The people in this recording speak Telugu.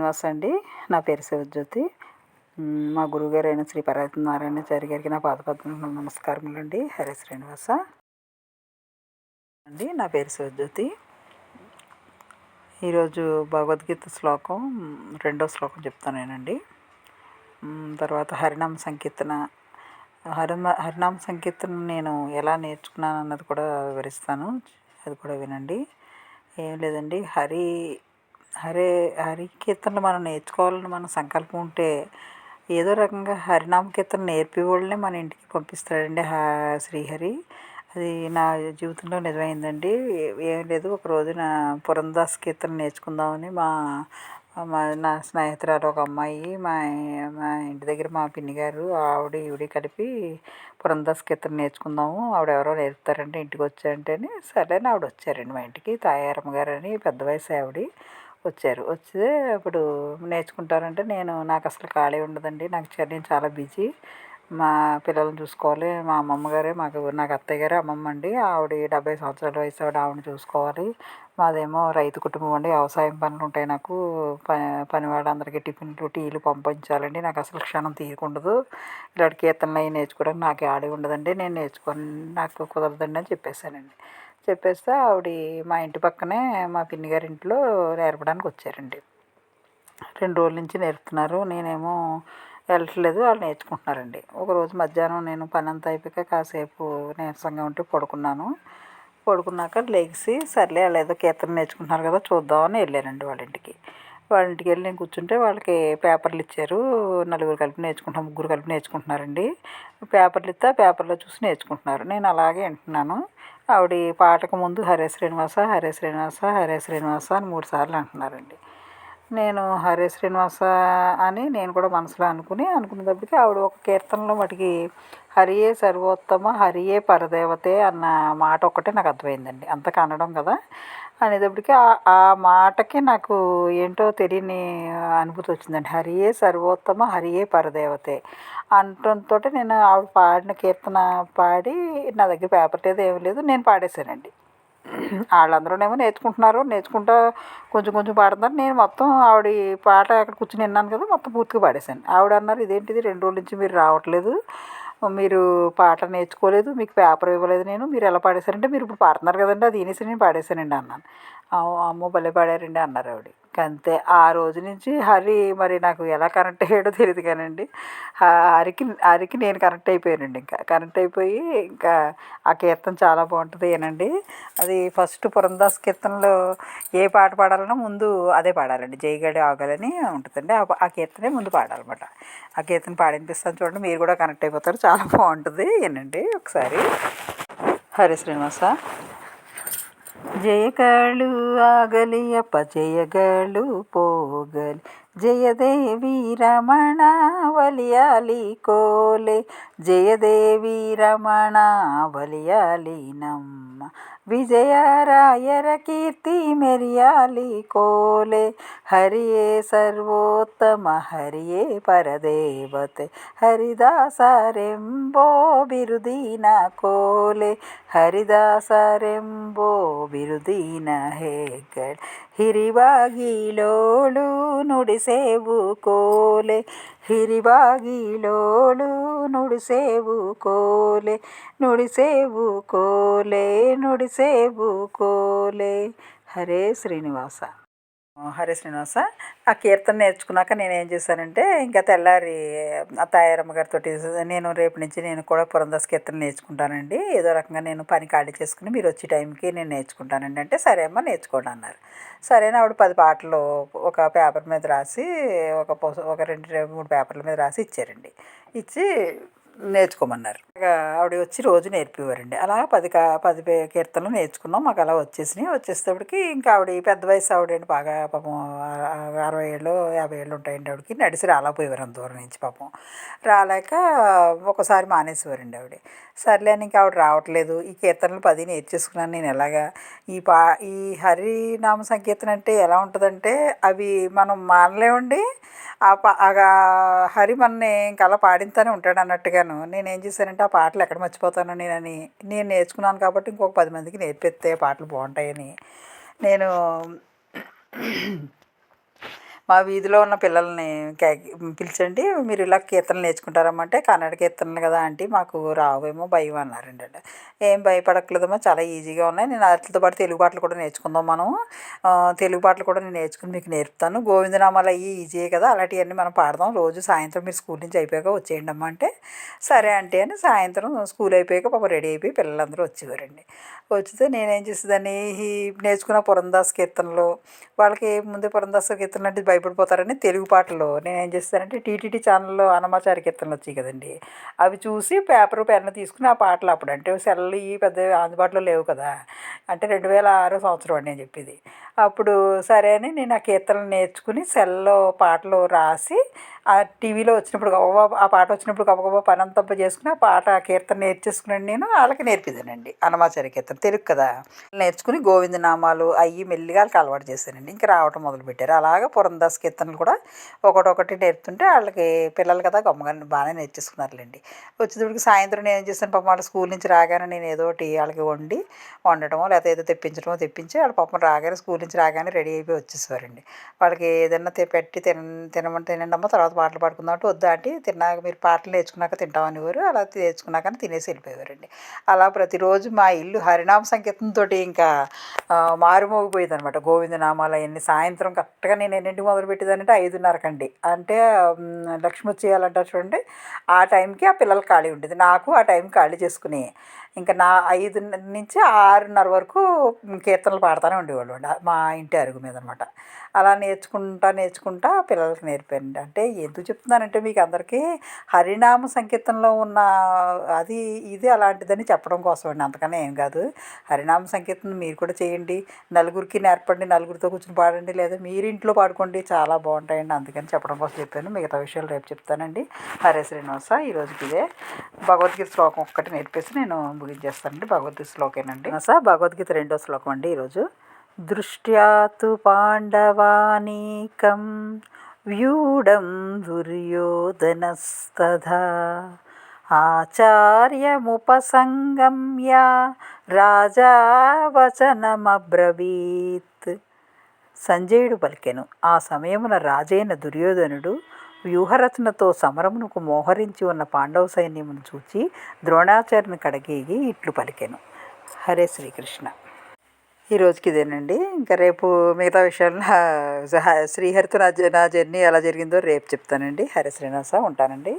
శ్రీనివాస్ అండి. నా పేరు శివజ్యోతి. మా గురువుగారైన శ్రీ పర్వతనారాయణాచారి గారికి నా పాదపద్మములకు నమస్కారములండి. హరే శ్రీనివాస అండి. నా పేరు శివజ్యోతి. ఈరోజు భగవద్గీత శ్లోకం 2వ శ్లోకం చెప్తానేనండి. తర్వాత హరినామ సంకీర్తన. హరినామ సంకీర్తన నేను ఎలా నేర్చుకున్నాను అన్నది కూడా వివరిస్తాను, అది కూడా వినండి. ఏం లేదండి, హరి కీర్తనలు మనం నేర్చుకోవాలని మన సంకల్పం ఉంటే ఏదో రకంగా హరినామ కీర్తన నేర్పి వాళ్ళనే మన ఇంటికి పంపిస్తాడండి శ్రీహరి. అది నా జీవితంలో నిజమైందండి. ఏం లేదు, ఒక రోజున పురందాస్ కీర్తన నేర్చుకుందామని నా స్నేహితురాలు ఒక అమ్మాయి, మా మా ఇంటి దగ్గర మా పిన్ని గారు, ఈవిడ కలిపి పురందాస్ కీర్తన నేర్చుకుందాము, ఆవిడెవరో నేర్పుతారంటే ఇంటికి వచ్చారంటేని సరేని ఆవిడ వచ్చారండి మా ఇంటికి. తాయారమ్మ గారు అని పెద్ద వయసు ఆవిడ వచ్చారు. వస్తే అప్పుడు నేర్చుకుంటారంటే నాకు అసలు ఖాళీ ఉండదండి. నేను చాలా బిజీ. మా పిల్లల్ని చూసుకోవాలి. మా అమ్మమ్మ గారే నాకు అత్తయ్య గారే అమ్మమ్మ అండి. ఆవిడ 70 సంవత్సరాల వయసు ఆవిడని చూసుకోవాలి. మాదేమో రైతు కుటుంబం అండి. వ్యవసాయం పనులు ఉంటాయి నాకు. పనివాళ్ళందరికీ టిఫిన్లు టీలు పంపించాలండి. నాకు అసలు క్షణం తీయకుండదు. ఇలాంటి కీర్తనలు అవి నేర్చుకోవడానికి నాకు ఖాళీ ఉండదండి. నేను నేర్చుకోను, నాకు కుదరదండి అని చెప్పేశానండి. చెప్పేస్తే ఆవిడ మా ఇంటి పక్కనే మా పిన్ని గారి ఇంట్లో నేర్పడానికి వచ్చారండి. 2 రోజుల నుంచి నేర్పుతున్నారు. నేనేమో వెళ్ళట్లేదు, వాళ్ళు నేర్చుకుంటున్నారండి. ఒకరోజు మధ్యాహ్నం నేను పని అంతా అయిపోయాక కాసేపు నీరసంగా ఉంటే పడుకున్నాక లెగిసి సర్లే వాళ్ళు ఏదో కీర్తన నేర్చుకుంటున్నారు కదా చూద్దామని వెళ్ళానండి వాళ్ళ ఇంటికి. వెళ్ళి నేను కూర్చుంటే వాళ్ళకి పేపర్లు ఇచ్చారు. ముగ్గురు కలిపి నేర్చుకుంటున్నారండి. పేపర్లు ఇస్తే ఆ పేపర్లో చూసి నేర్చుకుంటున్నారు. నేను అలాగే వింటున్నాను. ఆవిడ పాటకు ముందు హరే శ్రీనివాస హరే శ్రీనివాస హరే శ్రీనివాస అని 3 సార్లు అంటున్నారండి. నేను హరే శ్రీనివాస అని నేను కూడా మనసులో అనుకునేటప్పటికి ఆవిడ ఒక కీర్తనలో మటుకి హరియే సర్వోత్తమ హరియే పరదేవతే అన్న మాట ఒక్కటే నాకు అర్థమైందండి. అంత కన్నడం కదా అనేటప్పటికి ఆ మాటకి నాకు ఏంటో తెలియని అనుభూతి వచ్చిందండి. హరియే సర్వోత్తమ హరియే పరదేవతే అంటంతో నేను ఆవిడ పాడిన కీర్తన పాడి, నా దగ్గర పేపర్ లేదు ఏమీ లేదు, నేను పాడేశానండి. వాళ్ళందరూనేమో నేర్చుకుంటా కొంచెం కొంచెం పాడుతున్నారు. నేను మొత్తం ఆవిడ పాట అక్కడ కూర్చుని విన్నాను కదా, మొత్తం పూర్తిగా పాడేశాను. ఆవిడ అన్నారు, ఇదేంటిది 2 రోజుల నుంచి మీరు రావట్లేదు, మీరు పాట నేర్చుకోలేదు, మీకు పేపర్ ఇవ్వలేదు, మీరు ఎలా పాడేశారంటే మీరు ఇప్పుడు పాడుతున్నారు కదండి, అది వినేసి నేను పాడేశానండి అన్నాను. అమ్మో భలే పాడారండి అన్నారు ఆవిడ. అంతే, ఆ రోజు నుంచి హరి మరి నాకు ఎలా కనెక్ట్ అయ్యాడో తెలియదు కానండి, హరికి నేను కనెక్ట్ అయిపోయానండి. ఇంకా కనెక్ట్ అయిపోయి ఇంకా ఆ కీర్తన చాలా బాగుంటుంది ఏనండి. అది ఫస్ట్ పురందాస్ కీర్తనలో ఏ పాట పాడాలన్నా ముందు అదే పాడాలండి. జైగడి ఆగాలని ఉంటుందండి, ఆ కీర్తనే ముందు పాడాలన్నమాట. ఆ కీర్తన పాడినిపిస్తాను చూడండి, మీరు కూడా కనెక్ట్ అయిపోతారు. చాలా బాగుంటుంది ఏనండి. ఒకసారి హరే శ్రీనివాస. జయగాళ్ళు ఆగలి అపజయగాళ్ళు పోగలి, జయదేవి రమణ వలియాలి కోలే, జయదేవి రమణ వలియాలి నమ్మ, విజయరాయర కీర్తి మెరియాలి కోలే, హరియే సర్వోత్తమ హరియే పరదేవతే, హరిదాసరెంబో బిరుదీన కోలే, ಹರಿದಾಸರೆಂಬೋ ಬಿರುದಿನ ಹೆಗ್ಗಳ, ಹಿರಿಬಾಗಿಲೋಳು ನುಡಿಸೇವು ಕೋಲೆ, ಹಿರಿಬಾಗಿಲೋಳು ನುಡಿಸೇವು ಕೋಲೆ, ನುಡಿಸೇವು ಕೋಲೆ, ನುಡಿಸೇವು ಕೋಲೆ. హరే శ్రీనివాస. హరే శ్రీనివాస. ఆ కీర్తన నేర్చుకున్నాక నేను ఏం చేశానంటే, ఇంకా తెల్లారి ఆ తాయారమ్మ గారితో నేను రేపు నుంచి నేను కూడా పురందాస్ కీర్తన నేర్చుకుంటానండి, ఏదో రకంగా నేను పని ఖాళీ చేసుకుని మీరు వచ్చే టైంకి నేను నేర్చుకుంటానండి అంటే, సరే అమ్మ నేర్చుకోండి అన్నారు. సరే అని ఆవిడ 10 పాటలు ఒక పేపర్ మీద రాసి, ఒక 2-3 పేపర్ల మీద రాసి ఇచ్చారండి. ఇచ్చి నేర్చుకోమన్నారు. ఆవిడ వచ్చి రోజు నేర్పేవారండి. అలా 10 కీర్తనలు నేర్చుకున్నాం. మాకు అలా వచ్చేసేటప్పటికి ఇంకా ఆవిడ పెద్ద వయసు ఆవిడండి, బాగా పాపం 60 ఏళ్ళు 50 ఏళ్ళు ఉంటాయండి ఆవిడకి. నడిచి రాలేకపోయేవారు అంత దూరం నుంచి పాపం. రాలేక ఒకసారి మానేసేవారండి ఆవిడ. సర్లే అని ఇంకా ఆవిడ రావట్లేదు. ఈ కీర్తనలు 10 నేర్చేసుకున్నాను నేను ఎలాగా. ఈ హరినామ సంకీర్తన అంటే ఎలా ఉంటుందంటే, అవి మనం మానలేమండి. హరి మనని ఇంకా అలా పాడిస్తూనే ఉంటాడు అన్నట్టుగాను. నేనేం చేశానంటే, ఆ పాటలు ఎక్కడ మర్చిపోతాను నేను నేర్చుకున్నాను కాబట్టి ఇంకొక 10 మందికి నేర్పిస్తే పాటలు బాగుంటాయని నేను మా వీధిలో ఉన్న పిల్లల్ని పిలిచండి, మీరు ఇలా కీర్తనలు నేర్చుకుంటారమ్మంటే, కన్నడ కీర్తనలు కదా ఆంటీ మాకు రావేమో భయం అన్నారండి. ఏం భయపడక్కర్లేదమ్మా, చాలా ఈజీగా ఉన్నాయి, నేను వాటితో పాటు తెలుగు పాటలు కూడా నేర్చుకుందాం మనం, తెలుగు పాటలు కూడా నేను నేర్చుకుని మీకు నేర్పుతాను, గోవిందనామాలు అవి ఈజీయే కదా, అలాంటివన్నీ మనం పాడదాం, రోజు సాయంత్రం మీరు స్కూల్ నుంచి అయిపోయాక వచ్చేయండి అమ్మ అంటే, సరే అంటే అని సాయంత్రం స్కూల్ అయిపోయాక పాపం రెడీ అయిపోయి పిల్లలందరూ వచ్చేవారండి. వచ్చితే నేనేం చేసేదాన్ని, ఈ నేర్చుకున్న పురందాస్ కీర్తనలు, వాళ్ళకి ముందే పురందాస్ కీర్తనలు అంటే భయపడిపోతారని తెలుగు పాటలు నేనేం చేస్తానంటే, టీటీడీ ఛానల్లో అన్నమాచారి కీర్తనలు వచ్చాయి కదండి, అవి చూసి పేపరు పెన్ను తీసుకుని ఆ పాటలు, అప్పుడు అంటే సెల్లు ఈ పెద్ద అందుబాటులో లేవు కదా, అంటే 2006 సంవత్సరం అండి నేను చెప్పేది. అప్పుడు సరే అని నేను ఆ కీర్తనలు నేర్చుకుని సెల్లో పాటలు రాసి, ఆ టీవీలో వచ్చినప్పుడు గబగబా ఆ పాట వచ్చినప్పుడు గబగబా పని అంతా చేసుకుని ఆ పాట కీర్తన నేర్చేసుకున్నాను, నేను వాళ్ళకి నేర్పిదానండి అన్నమాచార్య కీర్తన తెలుగు కదా, నేర్చుకుని గోవిందనామాలు అవి మెల్లిగా వాళ్ళకి అలవాటు చేశానండి. ఇంకా రావటం మొదలుపెట్టారు. అలాగా పురందాస్ కీర్తనలు కూడా ఒకటొకటి నేర్పుతుంటే వాళ్ళకి పిల్లలు కదా గమ్మగా బాగానే నేర్చేసుకున్నారులేండి. వచ్చేటప్పటికి సాయంత్రం నేను ఏం చేస్తాను, పాపం వాళ్ళ స్కూల్ నుంచి రాగానే నేను ఏదో ఒకటి వాళ్ళకి వండటమో లేకపోతే ఏదో తెప్పించడమో తెప్పించి, వాళ్ళ పాపం రాగానే స్కూల్ నుంచి రాగానే రెడీ అయిపోయి వచ్చేసేవారండి. వాళ్ళకి ఏదన్నా పెట్టి తినమంటే తినండమ్మా తర్వాత పాటలు పాడుకుందాం అంటే, వద్దా అంటే తిన్నాక మీరు పాటలు నేర్చుకున్నాక తింటామనేవారు, అలా నేర్చుకున్నాక తినేసి వెళ్ళిపోయేవారండి. అలా ప్రతిరోజు మా ఇల్లు హరినామ సంకీర్తనతో ఇంకా మారుమోగిపోయేది అనమాట. గోవిందనామాలు అవన్నీ సాయంత్రం కరెక్ట్గా నేను ఎన్నింటికి మొదలుపెట్టేదానంటే 5:30 అంటే లక్ష్మి వచ్చేయాలంటారు చూడండి, ఆ టైంకి ఆ పిల్లలు ఖాళీ ఉండేది, నాకు ఆ టైం ఖాళీ చేసుకుని ఇంకా నా 5 నుంచి 6:30 వరకు కీర్తనలు పాడుతూనే ఉండేవాళ్ళు అండి మా ఇంటి అరుగు మీద అనమాట. అలా నేర్చుకుంటా పిల్లలకి నేర్పానండి. అంటే ఎందుకు చెప్తున్నానంటే, మీకు అందరికీ హరినామ సంకీర్తనలో ఉన్న అది ఇది అలాంటిదని చెప్పడం కోసం అండి, అంతకన్నా ఏం కాదు. హరినామ సంకీర్తన మీరు కూడా చేయండి, నలుగురికి నేర్పండి, నలుగురితో కూర్చొని పాడండి, లేదా మీరు ఇంట్లో పాడుకోండి, చాలా బాగుంటాయండి, అందుకని చెప్పడం కోసం చెప్పాను. మిగతా విషయాలు రేపు చెప్తానండి. హరే శ్రీనివాస. ఈరోజుకి ఇదే భగవద్గీత శ్లోకం ఒక్కటి నేర్పేసి నేను ముగించేస్తానండి. భగవద్గీత శ్లోకేనండి. భగవద్గీత 2వ శ్లోకం అండి ఈరోజు. దృష్ట్యా తు పాండవానీకం వ్యూఢం దుర్యోధనస్తథా ఆచార్యముపసంగమ్య రాజా వచనమబ్రవీత్. సంజయుడు పలికెను. ఆ సమయమున రాజైన దుర్యోధనుడు వ్యూహరచనతో సమరమునకు మోహరించి ఉన్న పాండవ సైన్యమును చూచి ద్రోణాచార్యుని కడగేగి ఇట్లు పలికెను. హరే శ్రీకృష్ణ. ఈరోజుకి ఇదేనండి. ఇంకా రేపు మిగతా విషయాలు శ్రీహరితో నా జర్నీ ఎలా జరిగిందో రేపు చెప్తానండి. హరే శ్రీనివాస. ఉంటానండి.